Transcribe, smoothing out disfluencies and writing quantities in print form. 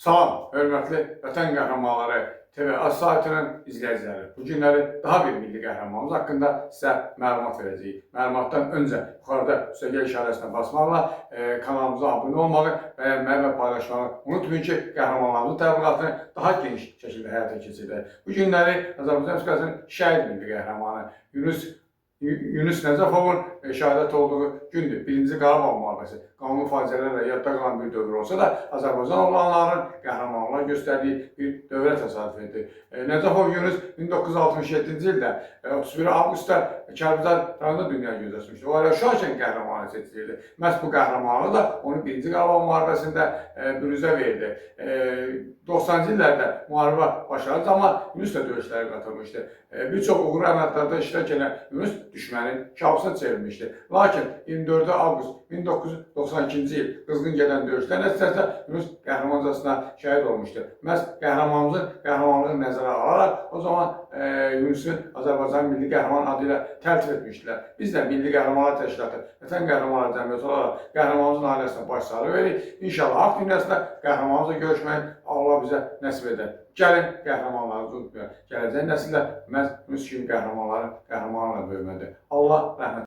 Salam, hörmətli Vətən Qəhrəmanları TV az saytının izləyiciləri. Bu günləri daha bir milli qəhrəmanımız haqqında sizə məlumat verəcəyik. Məlumatdan öncə yuxarıda üstəgəl işarəsinə basmaqla kanalımıza abunə olmağı, bəyənməyi və paylaşmağı unutmayın ki, qəhrəmanlarımızın təbliğatını daha geniş şəkildə həyata keçirdək. Bu günləri Azərbaycan Respublikasının şəhid milli qəhrəmanı Yunus Nəcəfovun şəhadət olduğu gündür. Birinci Qarabağ müharibəsi qanlı faciələrlə yadda qalan bir dövr olsa da, Azərbaycan oğlanların qəhrəmanlığa göstərdiyi bir dövrə təsadüf edir. Nəcəfov Yunus 1967-ci ildə 31 avqustda Kəlbəcər rayonunda dünya gözləmişdir. O ailə uşaqkən qəhrəmanı seçilirdi. Məhz bu qəhrəmanlığı da onu birinci Qarabağ müharibəsində bürüzə verdi. 90-cı illərdə müharibə başladı, amma Yunus da döyüşlərə qatılmışdı. Bir çox uğurlu əməliyyatlarda iştirak edən Yunus düşmənin kabusuna çevrilmişdi. Lakin 24 avqust 1992-ci il qızğın gedən döyüşlər nəticəsində Yunus qəhrəmancasına şəhid olmuşdu. Məhz qəhrəmanımızın qəhrəmanlığını nəzərə alaraq o zaman Yunusu Azərbaycan Milli Qəhrəman adı ilə təltif etmişdilər. Biz də Milli Qəhrəmanlar Təşkilatı, Vətən Qəhrəmanları Cəmiyyəti olaraq qəhrəmanımızın ailəsinə başsağlığı veririk. İnşallah haqq dünyasında qəhrəmanımızla görüşməyi Allah bizə nəsib edər. Gəlin qəhrəmanlarımızı unutmayaq. Gələcək nəsillər məhz Yunus kimi qəhrəmanların qəhrəmanlarla böyüməlidir. Allah rəhmət